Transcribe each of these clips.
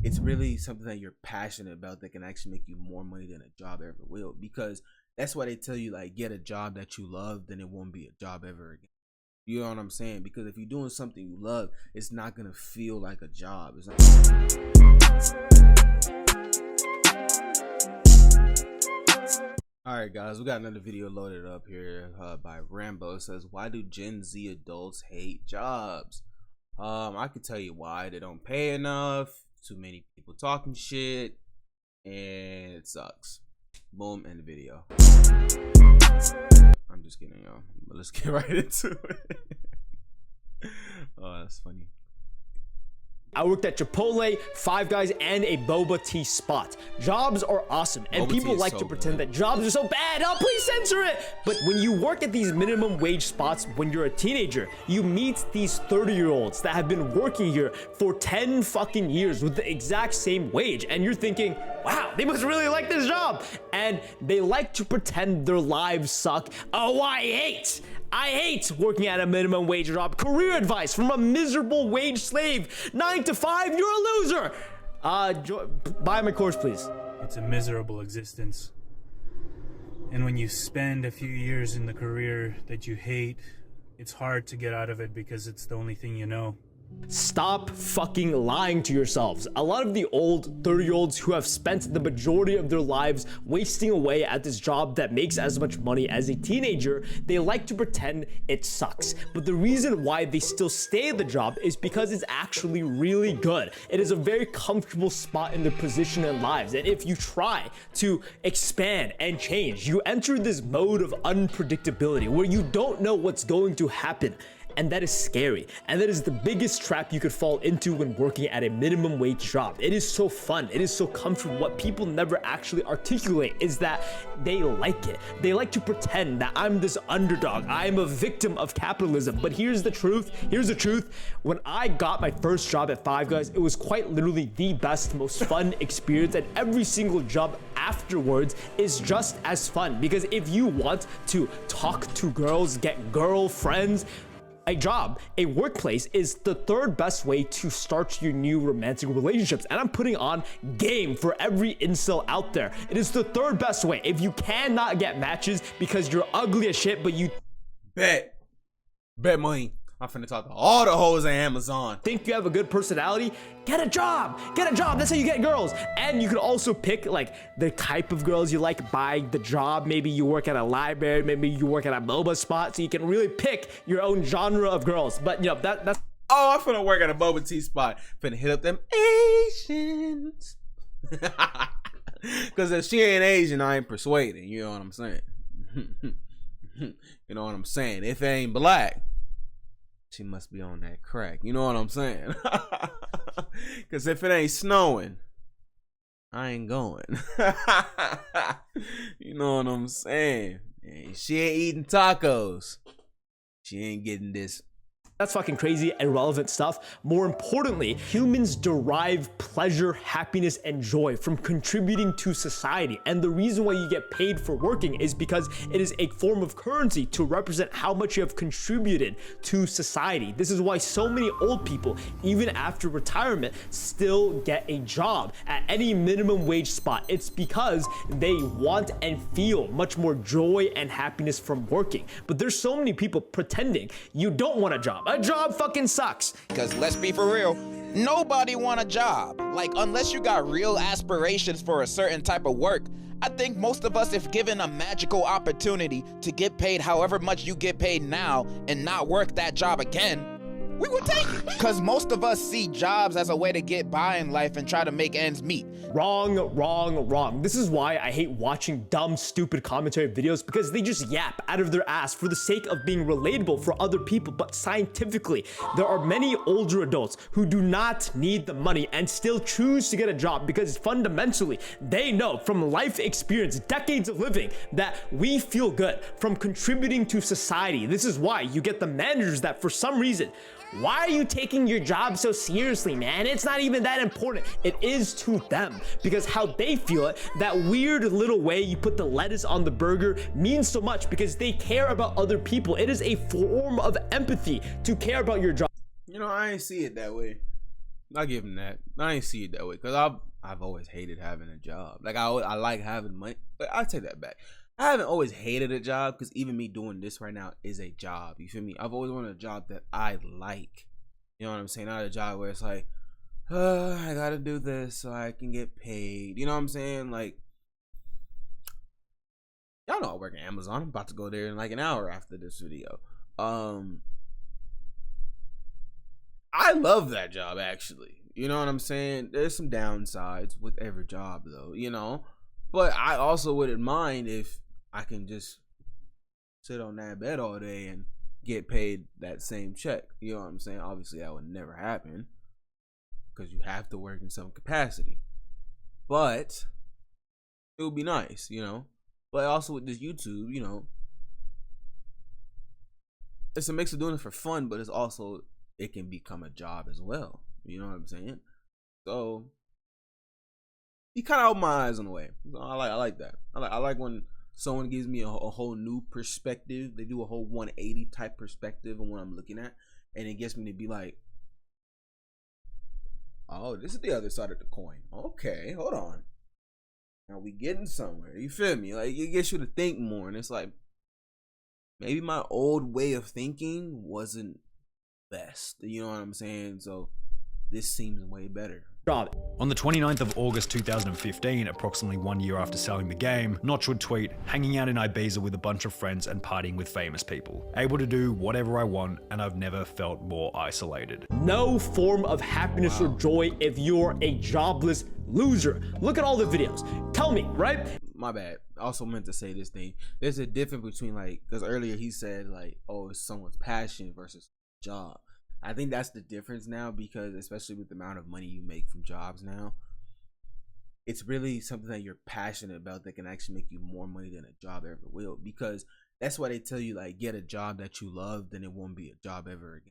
it's really something that you're passionate about that can actually make you more money than a job ever will. Because that's why they tell you, like, get a job that you love, then it won't be a job ever again. You know what I'm saying? Because if you're doing something you love, it's not gonna feel like a job. It's not. All right, guys, we got another video loaded up here by Rambo. It says, "Why do Gen Z adults hate jobs?" I can tell you why. They don't pay enough. Too many people talking shit, and it sucks. Boom, end the video. I'm just kidding, y'all. But let's get right into it. Oh, that's funny. I worked at Chipotle, Five Guys, and a boba tea spot. Jobs are awesome, and Boba people tea is like so to pretend good. that jobs are so bad. Oh, please censor it! But when you work at these minimum wage spots when you're a teenager, you meet these 30-year-olds that have been working here for 10 fucking years with the exact same wage, and you're thinking, wow, they must really like this job. And they like to pretend their lives suck. Oh, I hate working at a minimum wage job. Career advice from a miserable wage slave. 9 to 5, you're a loser. Buy my course, please. It's a miserable existence. And when you spend a few years in the career that you hate, it's hard to get out of it because it's the only thing you know. Stop fucking lying to yourselves. A lot of the old 30-year-olds who have spent the majority of their lives wasting away at this job that makes as much money as a teenager, they like to pretend it sucks. But the reason why they still stay at the job is because it's actually really good. It is a very comfortable spot in their position in lives. And if you try to expand and change, you enter this mode of unpredictability where you don't know what's going to happen. And that is scary. And that is the biggest trap you could fall into when working at a minimum wage job. It is so fun. It is so comfortable. What people never actually articulate is that they like it. They like to pretend that I'm this underdog. I'm a victim of capitalism. But here's the truth. Here's the truth. When I got my first job at Five Guys, it was quite literally the best, most fun experience. And every single job afterwards is just as fun. Because if you want to talk to girls, get girlfriends, a job, a workplace is the third best way to start your new romantic relationships. And I'm putting on game for every incel out there. It is the third best way. If you cannot get matches because you're ugly as shit, but you Bet money. I'm finna talk to all the hoes on Amazon. think you have a good personality, get a job. Get a job. That's how you get girls. And you can also pick like the type of girls you like by the job. Maybe you work at a library, maybe you work at a boba spot, so you can really pick your own genre of girls. But you know, that's Oh, I'm finna work at a boba tea spot. Finna hit up them Asians. Cause if she ain't Asian, I ain't persuaded. You know what I'm saying? You know what I'm saying? If it ain't black, she must be on that crack. You know what I'm saying? Cause if it ain't snowing, I ain't going. You know what I'm saying? She ain't eating tacos. She ain't getting this. That's fucking crazy, irrelevant stuff. More importantly, humans derive pleasure, happiness, and joy from contributing to society. And the reason why you get paid for working is because it is a form of currency to represent how much you have contributed to society. This is why so many old people, even after retirement, still get a job at any minimum wage spot. It's because they want and feel much more joy and happiness from working. But there's so many people pretending you don't want a job. A job fucking sucks. Because let's be for real, nobody want a job. Like, unless you got real aspirations for a certain type of work, I think most of us, if given a magical opportunity to get paid however much you get paid now and not work that job again, we would take it. Because most of us see jobs as a way to get by in life and try to make ends meet. Wrong, wrong, wrong. This is why I hate watching dumb, stupid commentary videos, because they just yap out of their ass for the sake of being relatable for other people. But scientifically, there are many older adults who do not need the money and still choose to get a job because fundamentally they know from life experience, decades of living, that we feel good from contributing to society. This is why you get the managers that for some reason, why are you taking your job so seriously, man? It's not even that important. It is to them, because how they feel it, that weird little way you put the lettuce on the burger means so much because they care about other people. It is a form of empathy to care about your job. You know, I ain't see it that way. I give him that. I ain't see it that way because I've always hated having a job. Like I like having money, but I take that back. I haven't always hated a job because even me doing this right now is a job. You feel me? I've always wanted a job that I like. You know what I'm saying? Not a job where it's like, I gotta do this so I can get paid. You know what I'm saying? Like, y'all know I work at Amazon. I'm about to go there in like an hour after this video. I love that job actually. You know what I'm saying? There's some downsides with every job though, you know. But I also wouldn't mind if I can just sit on that bed all day and get paid that same check. You know what I'm saying? Obviously that would never happen because you have to work in some capacity. But it would be nice, you know. But also with this YouTube, you know, it's a mix of doing it for fun, but it's also, it can become a job as well. You know what I'm saying? So he kind of opened my eyes on the way. So I like that. I like when someone gives me a whole new perspective. They do a whole 180 type perspective on what I'm looking at, and it gets me to be like, oh, this is the other side of the coin. Okay, hold on. Now we getting somewhere. You feel me? Like, it gets you to think more, and it's like, maybe my old way of thinking wasn't best. You know what I'm saying? So this seems way better. On the 29th of August 2015, approximately 1 year after selling the game, Notch would tweet, "Hanging out in Ibiza with a bunch of friends and partying with famous people. Able to do whatever I want, and I've never felt more isolated." No form of happiness or joy if you're a jobless loser. Look at all the videos. Tell me, right? My bad. I also meant to say this thing. There's a difference between, like, because earlier he said, like, oh, it's someone's passion versus job. I think that's the difference now, because especially with the amount of money you make from jobs now, it's really something that you're passionate about that can actually make you more money than a job ever will. Because that's why they tell you, like, get a job that you love, then it won't be a job ever again.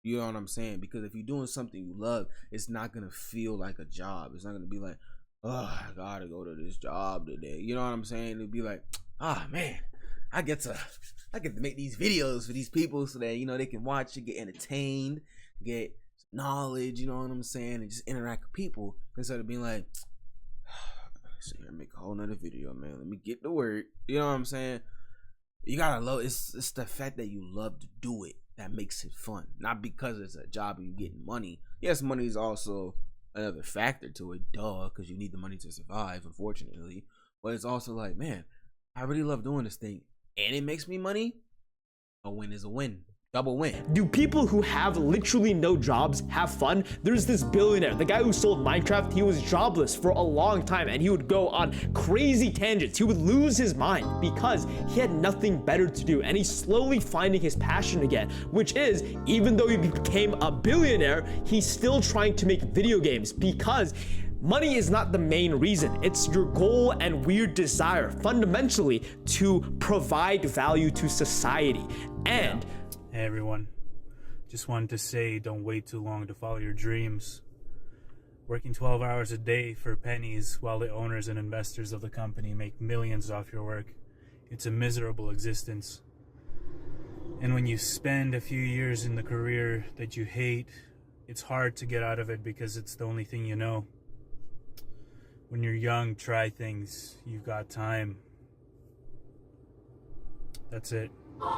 You know what I'm saying? Because if you're doing something you love, it's not going to feel like a job. It's not going to be like, oh, I got to go to this job today. You know what I'm saying? It'll be like, ah, man, I get to make these videos for these people so that, you know, they can watch it, get entertained, get knowledge, you know what I'm saying, and just interact with people instead of being like, sit here and make a whole nother video, man. Let me get to work. You know what I'm saying? You gotta love it's the fact that you love to do it that makes it fun. Not because it's a job and you're getting money. Yes, money is also another factor to it, duh, because you need the money to survive, unfortunately. But it's also like, man, I really love doing this thing, and it makes me money. A win is a win. Double win. Do people who have literally no jobs have fun? There's this billionaire, the guy who sold Minecraft. He was jobless for a long time, and he would go on crazy tangents. He would lose his mind because he had nothing better to do, and he's slowly finding his passion again, which is, even though he became a billionaire, he's still trying to make video games because money is not the main reason. It's your goal and weird desire, fundamentally, to provide value to society. And hey everyone, just wanted to say, don't wait too long to follow your dreams. Working 12 hours a day for pennies while the owners and investors of the company make millions off your work, it's a miserable existence. And when you spend a few years in the career that you hate, it's hard to get out of it because it's the only thing you know. When you're young, try things. You've got time. That's it.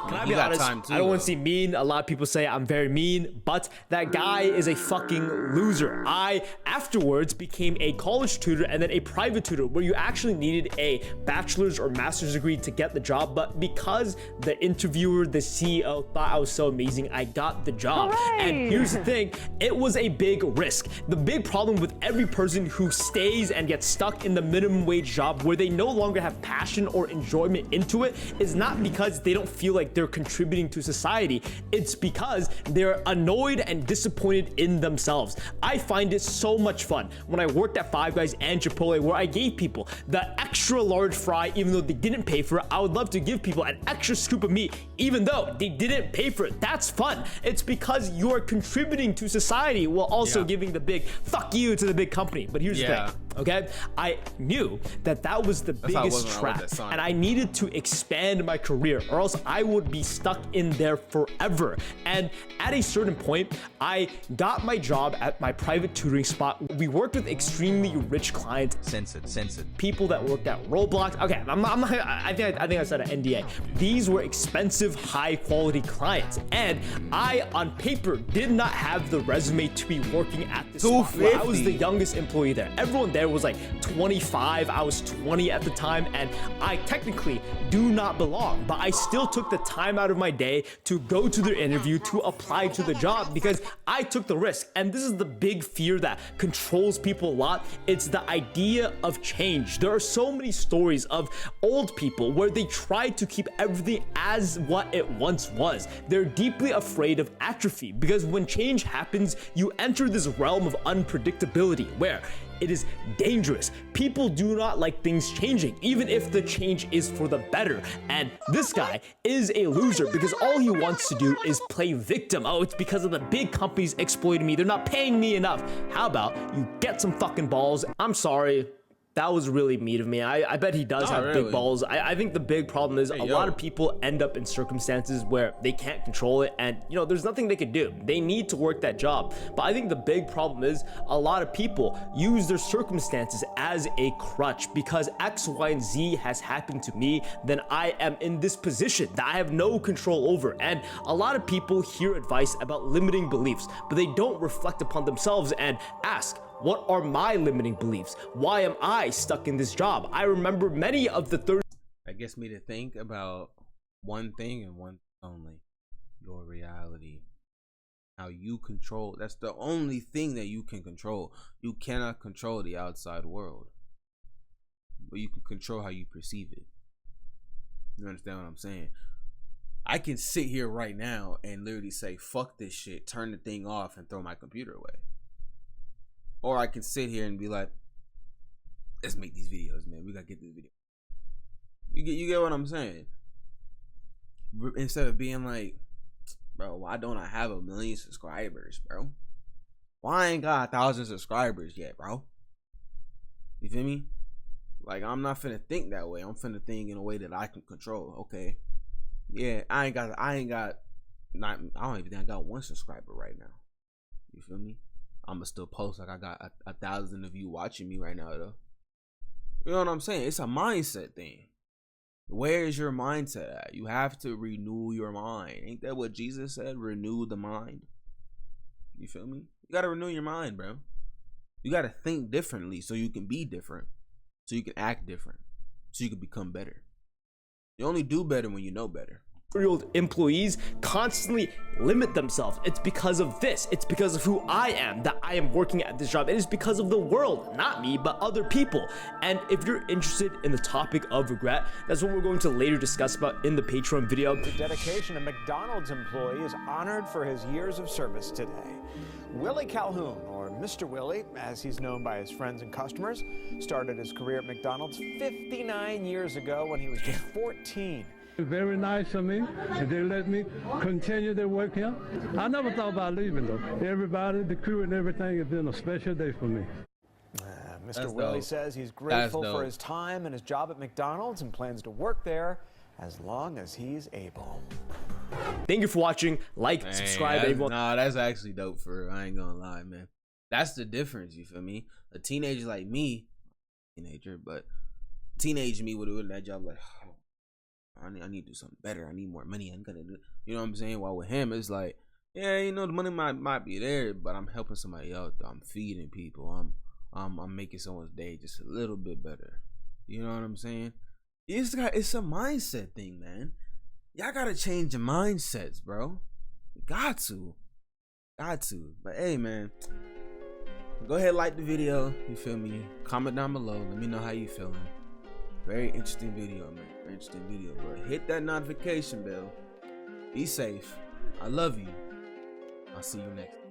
Can I be honest? I don't want to seem mean. A lot of people say I'm very mean, but that guy is a fucking loser. I afterwards became a college tutor and then a private tutor where you actually needed a bachelor's or master's degree to get the job, but because the interviewer, the CEO, thought I was so amazing, I got the job. Hooray! And here's the thing, it was a big risk. The big problem with every person who stays and gets stuck in the minimum wage job where they no longer have passion or enjoyment into it is not because they don't feel like they're contributing to society. It's because they're annoyed and disappointed in themselves. I find it so much fun when I worked at Five Guys and Chipotle, where I gave people the extra large fry even though they didn't pay for it. I would love to give people an extra scoop of meat even though they didn't pay for it. That's fun. It's because you're contributing to society while also giving the big fuck you to the big company. But here's the thing. Okay, I knew that that was the biggest trap, and I needed to expand my career, or else I would be stuck in there forever. And at a certain point, I got my job at my private tutoring spot. We worked with extremely rich clients, censored people that worked at Roblox. Okay, I think I said an NDA. These were expensive, high quality clients, and I, on paper, did not have the resume to be working at this spot. I was the youngest employee there. Everyone there was like 25. I was 20 at the time, and I technically do not belong, but I still took the time out of my day to go to their interview, to apply to the job, because I took the risk. And this is the big fear that controls people a lot. It's the idea of change. There are so many stories of old people where they try to keep everything as what it once was. They're deeply afraid of atrophy, because when change happens, you enter this realm of unpredictability where it is dangerous. People do not like things changing, even if the change is for the better. And this guy is a loser because all he wants to do is play victim. Oh, it's because of the big companies exploiting me. They're not paying me enough. How about you get some fucking balls? I'm sorry. That was really mean of me. I bet he does have big balls. I think the big problem is a lot of people end up in circumstances where they can't control it, and you know, there's nothing they could do. They need to work that job. But I think the big problem is a lot of people use their circumstances as a crutch. Because X, Y, and Z has happened to me, then I am in this position that I have no control over. And a lot of people hear advice about limiting beliefs, but they don't reflect upon themselves and ask, what are my limiting beliefs? Why am I stuck in this job? I remember many of the That gets me to think about one thing and one thing only: your reality. How you control. That's the only thing that you can control. You cannot control the outside world, but you can control how you perceive it. You understand what I'm saying? I can sit here right now and literally say, fuck this shit, turn the thing off and throw my computer away. Or I can sit here and be like, let's make these videos, man. We gotta get this video. You get what I'm saying? Instead of being like, bro, why don't I have 1 million subscribers, bro? Why I ain't got 1,000 subscribers yet, bro? You feel me? Like, I'm not finna think that way. I'm finna think in a way that I can control. Okay, yeah, I don't even think I got 1 subscriber right now. You feel me? I'ma still post like I got 1,000 of you watching me right now, though. You know what I'm saying? It's a mindset thing. Where is your mindset at? You have to renew your mind. Ain't that what Jesus said? Renew the mind. You feel me? You gotta renew your mind, bro. You gotta think differently so you can be different. So you can act different. So you can become better. You only do better when you know better. Employees constantly limit themselves. It's because of this. It's because of who I am that I am working at this job. It is because of the world, not me, but other people. And if you're interested in the topic of regret, that's what we're going to later discuss about in the Patreon video. The dedication, a McDonald's employee is honored for his years of service today. Willie Calhoun, or Mr. Willie, as he's known by his friends and customers, started his career at McDonald's 59 years ago when he was just 14. Very nice of me, and they let me continue to work here. I never thought about leaving, though. Everybody, the crew and everything, has been a special day for me. Mr. Willie says he's grateful for his time and his job at McDonald's and plans to work there as long as he's able. Thank you for watching. Like, subscribe, everyone. Nah, that's actually dope for real. I ain't gonna lie, man. That's the difference, you feel me? A teenager like me, but teenage me would have done that job like, oh, I need to do something better. I need more money. I'm gonna do, you know what I'm saying? While with him, it's like, yeah, you know, the money might be there, but I'm helping somebody else. I'm feeding people. I'm making someone's day just a little bit better. You know what I'm saying? It's a mindset thing, man. Y'all gotta change your mindsets, bro. You got to. But hey, man, go ahead, like the video. You feel me? Comment down below. Let me know how you feeling. Very interesting video, man. Very interesting video, bro. Hit that notification bell. Be safe. I love you. I'll see you next time.